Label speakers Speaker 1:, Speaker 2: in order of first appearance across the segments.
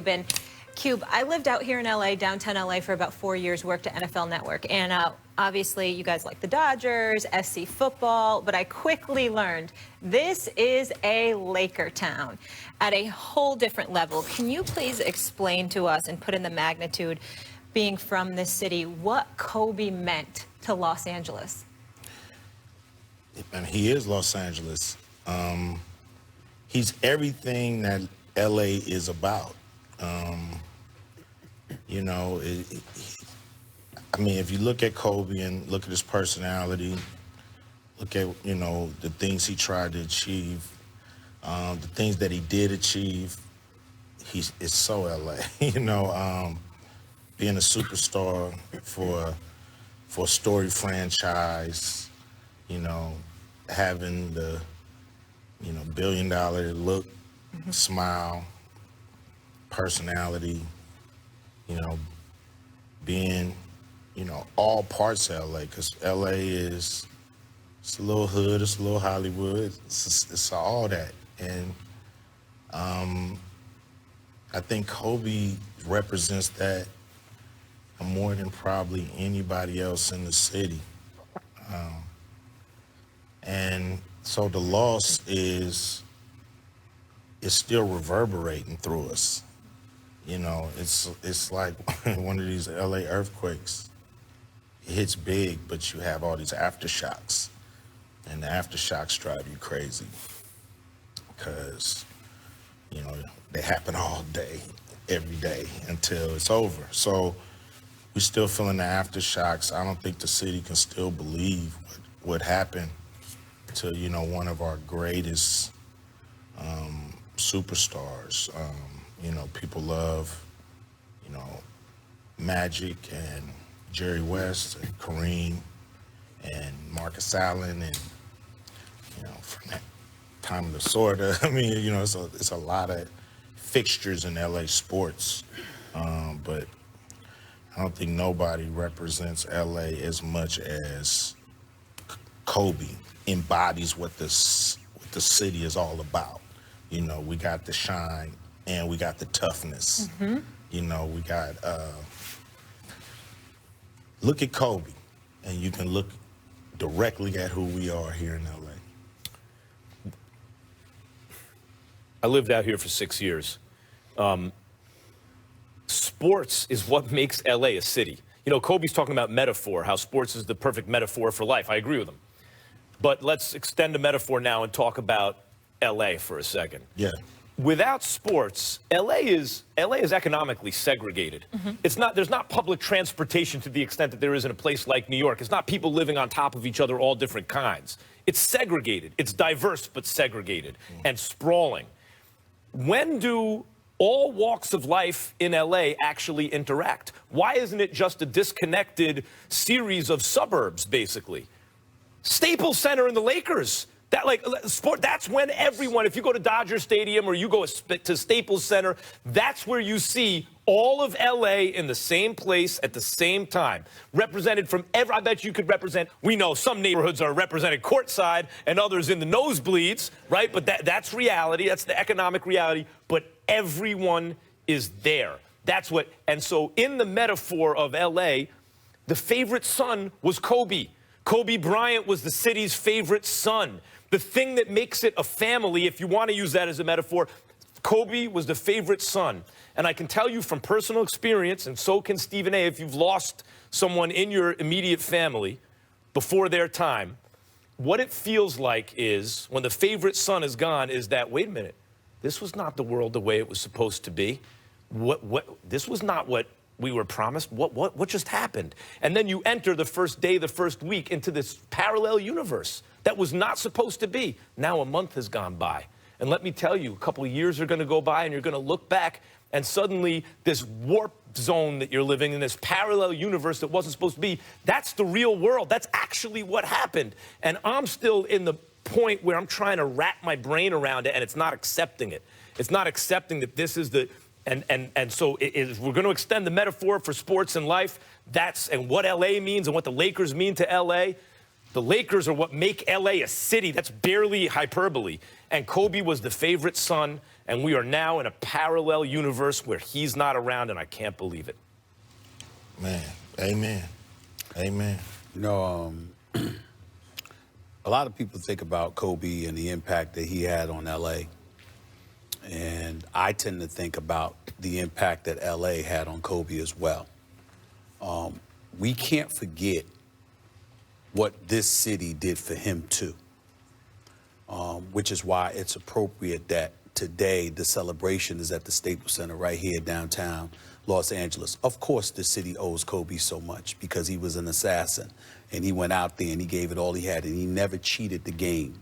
Speaker 1: Cube. And Cube, I lived out here in LA, downtown LA, for about 4 years, worked at NFL Network. And obviously, you guys like the Dodgers, SC football, but I quickly learned this is a Laker town at a whole different level. Can you please explain to us and put in the magnitude, being from this city, what Kobe meant to Los Angeles?
Speaker 2: And he is Los Angeles. He's everything that LA is about. You know, I mean, if you look at Kobe and look at his personality, look at, you know, the things he tried to achieve, the things that he did achieve, it's so LA. You know, being a superstar for a storied franchise, you know, having the, you know, billion-dollar look, smile, personality, you know, being, you know, all parts of LA, because LA it's a little hood, it's a little Hollywood, it's all that. And I think Kobe represents that more than probably anybody else in the city. And so the loss is still reverberating through us. You know, it's like one of these LA earthquakes. It hits big, but you have all these aftershocks, and the aftershocks drive you crazy because, you know, they happen all day, every day until it's over. So we're still feeling the aftershocks. I don't think the city can still believe what happened to, you know, one of our greatest superstars. You know, people love, you know, Magic and Jerry West and Kareem and Marcus Allen and, you know, from that time of the sorta. I mean, you know, it's a lot of fixtures in LA sports, but I don't think nobody represents LA as much as Kobe embodies what the city is all about. You know, we got the shine and we got the toughness. You know, we got, look at Kobe, and you can look directly at who we are here in LA.
Speaker 3: I lived out here for 6 years. Sports is what makes LA a city. You know, Kobe's talking about metaphor, how sports is the perfect metaphor for life. I agree with him. But let's extend the metaphor now and talk about LA for a second.
Speaker 2: Yeah.
Speaker 3: Without sports, LA is economically segregated. There's not public transportation to the extent that there is in a place like New York. It's not people living on top of each other, all different kinds. It's segregated. It's diverse but segregated and sprawling. When do all walks of life in LA actually interact? Why isn't it just a disconnected series of suburbs, basically? Staples Center and the Lakers. That's when everyone, if you go to Dodger Stadium or you go to Staples Center, that's where you see all of LA in the same place at the same time. Represented from I bet you could represent, we know some neighborhoods are represented courtside and others in the nosebleeds, right? But that's reality, that's the economic reality, but everyone is there. That's what, and so in the metaphor of LA, the favorite son was Kobe. Kobe Bryant was the city's favorite son. The thing that makes it a family, if you want to use that as a metaphor, Kobe was the favorite son. And I can tell you from personal experience, and so can Stephen A., if you've lost someone in your immediate family before their time, what it feels like is, when the favorite son is gone, is that, wait a minute, this was not the world the way it was supposed to be. This was not what we were promised. What just happened? And then you enter the first day, the first week into this parallel universe that was not supposed to be. Now a month has gone by. And let me tell you, a couple of years are going to go by and you're going to look back and suddenly this warp zone that you're living in, this parallel universe that wasn't supposed to be, that's the real world. That's actually what happened. And I'm still in the point where I'm trying to wrap my brain around it, and it's not accepting it. It's not accepting that this is the... And so we're going to extend the metaphor for sports and life. And what LA means and what the Lakers mean to LA. The Lakers are what make LA a city. That's barely hyperbole. And Kobe was the favorite son, and we are now in a parallel universe where he's not around, and I can't believe it.
Speaker 2: Man, amen. Amen.
Speaker 4: You know, a lot of people think about Kobe and the impact that he had on L.A., and I tend to think about the impact that L.A. had on Kobe as well. We can't forget what this city did for him, too, which is why it's appropriate that today the celebration is at the Staples Center right here downtown Los Angeles. Of course, the city owes Kobe so much because he was an assassin, and he went out there and he gave it all he had, and he never cheated the game.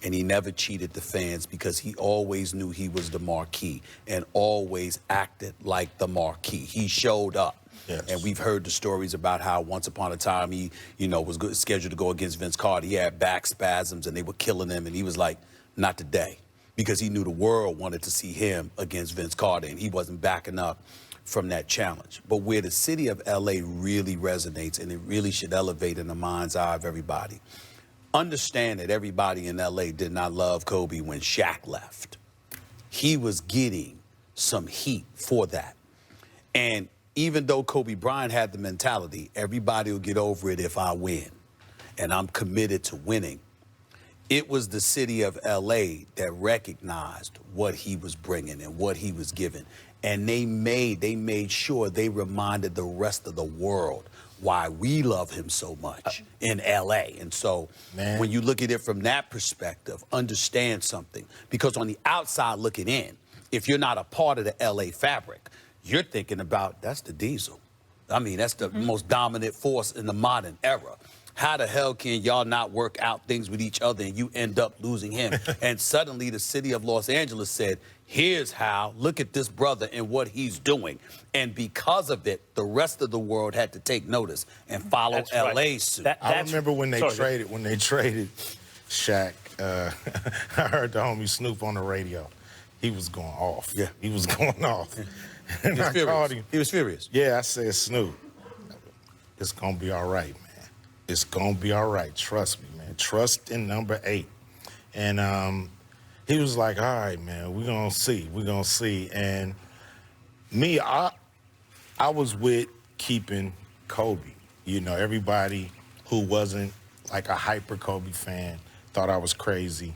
Speaker 4: And he never cheated the fans because he always knew he was the marquee and always acted like the marquee. He showed up.
Speaker 2: Yes.
Speaker 4: And we've heard the stories about how once upon a time he, was scheduled to go against Vince Carter. He had back spasms and they were killing him. And he was like, not today, because he knew the world wanted to see him against Vince Carter, and he wasn't backing up from that challenge. But where the city of L.A. really resonates, and it really should elevate in the mind's eye of everybody, understand that everybody in L.A. did not love Kobe when Shaq left. He was getting some heat for that. And even though Kobe Bryant had the mentality, everybody will get over it if I win, and I'm committed to winning, it was the city of L.A. that recognized what he was bringing and what he was giving. And they made sure they reminded the rest of the world why we love him so much in L.A. And so when you look at it from that perspective, understand something. Because on the outside looking in, if you're not a part of the L.A. fabric, you're thinking about, that's the Diesel. I mean, that's the most dominant force in the modern era. How the hell can y'all not work out things with each other and you end up losing him? And suddenly the city of Los Angeles said, here's how, look at this brother and what he's doing. And because of it, the rest of the world had to take notice and follow
Speaker 3: That's right.
Speaker 4: LA's suit.
Speaker 2: I remember when they traded Shaq. I heard the homie Snoop on the radio. He was going off.
Speaker 4: Yeah.
Speaker 2: He was going off. And I called him.
Speaker 4: He was furious.
Speaker 2: Yeah, I said, Snoop, it's going to be all right, man. It's going to be all right. Trust me, man. Trust in number 8. And he was like, all right, man, we're going to see. We're going to see. And me, I was with keeping Kobe. You know, everybody who wasn't like a hyper Kobe fan thought I was crazy.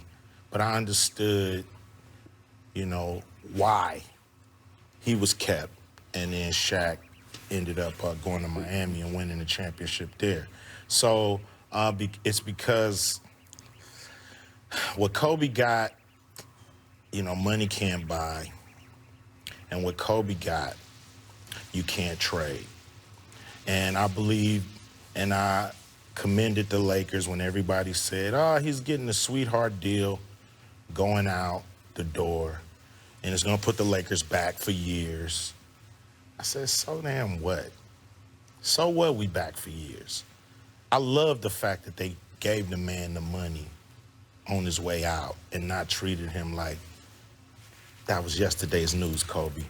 Speaker 2: But I understood, why he was kept. And then Shaq ended up going to Miami and winning the championship there. So it's because what Kobe got, money can't buy. And what Kobe got, you can't trade. And I believe, and I commended the Lakers when everybody said, oh, he's getting a sweetheart deal going out the door, and it's going to put the Lakers back for years. I said, so damn what? So what we back for years? I love the fact that they gave the man the money on his way out and not treated him like that was yesterday's news, Kobe.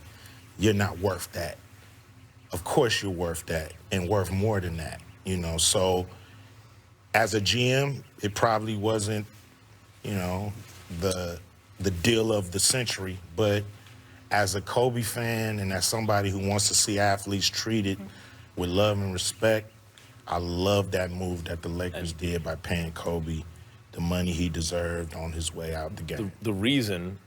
Speaker 2: You're not worth that. Of course you're worth that and worth more than that, So as a GM, it probably wasn't, the deal of the century, but as a Kobe fan and as somebody who wants to see athletes treated with love and respect, I love that move that the Lakers did by paying Kobe the money he deserved on his way out the game.
Speaker 3: The reason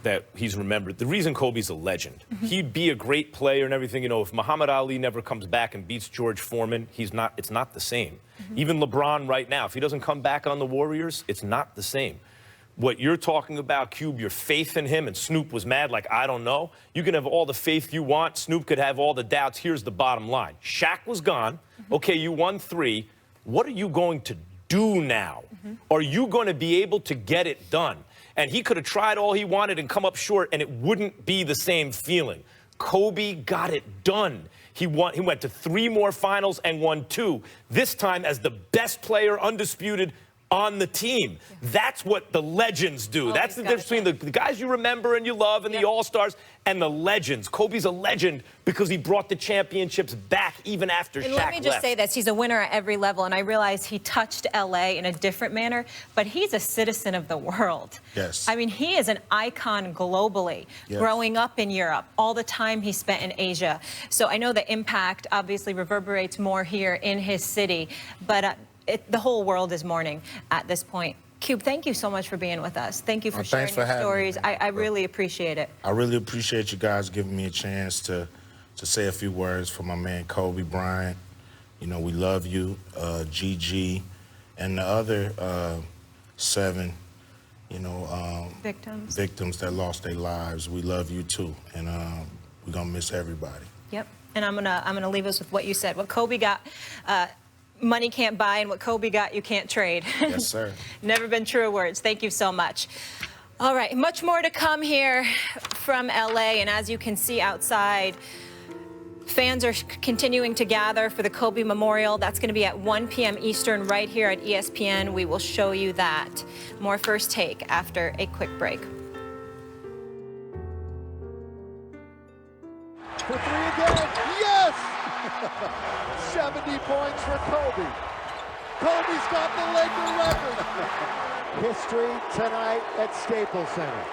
Speaker 3: that he's remembered, the reason Kobe's a legend, he'd be a great player and everything, if Muhammad Ali never comes back and beats George Foreman, it's not the same. Even LeBron right now, if he doesn't come back on the Warriors, it's not the same. What you're talking about, Cube, your faith in him, and Snoop was mad like, I don't know. You can have all the faith you want. Snoop could have all the doubts. Here's the bottom line. Shaq was gone. Okay, you won 3. What are you going to do now? Are you going to be able to get it done? And he could have tried all he wanted and come up short, and it wouldn't be the same feeling. Kobe got it done. He went to 3 more finals and won 2, this time as the best player, undisputed, on the team. That's what the legends do. That's the difference between the guys you remember and you love and the All-Stars and the legends. Kobe's a legend because he brought the championships back even after Shaq left.
Speaker 1: Let me just say this. He's a winner at every level, and I realize he touched L.A. in a different manner, but he's a citizen of the world.
Speaker 2: Yes.
Speaker 1: I mean, he is an icon globally, growing up in Europe, all the time he spent in Asia. So I know the impact obviously reverberates more here in his city, but the whole world is mourning at this point. Cube, thank you so much for being with us. Thank you for sharing your stories. I really appreciate it.
Speaker 2: I really appreciate you guys giving me a chance to say a few words for my man Kobe Bryant. You know, we love you, GG, and the other 7, you know, victims that lost their lives. We love you too, and we're gonna miss everybody.
Speaker 1: Yep, and I'm gonna leave us with what you said. What Kobe got, money can't buy, and what Kobe got, you can't trade.
Speaker 2: Yes, sir.
Speaker 1: Never been truer words. Thank you so much. All right, much more to come here from LA, and as you can see outside, fans are continuing to gather for the Kobe Memorial. That's going to be at 1 p.m. Eastern right here at ESPN. We will show you that. More First Take after a quick break.
Speaker 5: For 3 again. Yes! 70 points for Kobe. Kobe's got the Laker record. History tonight at Staples Center.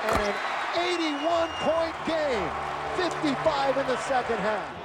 Speaker 5: And an 81-point game. 55 in the second half.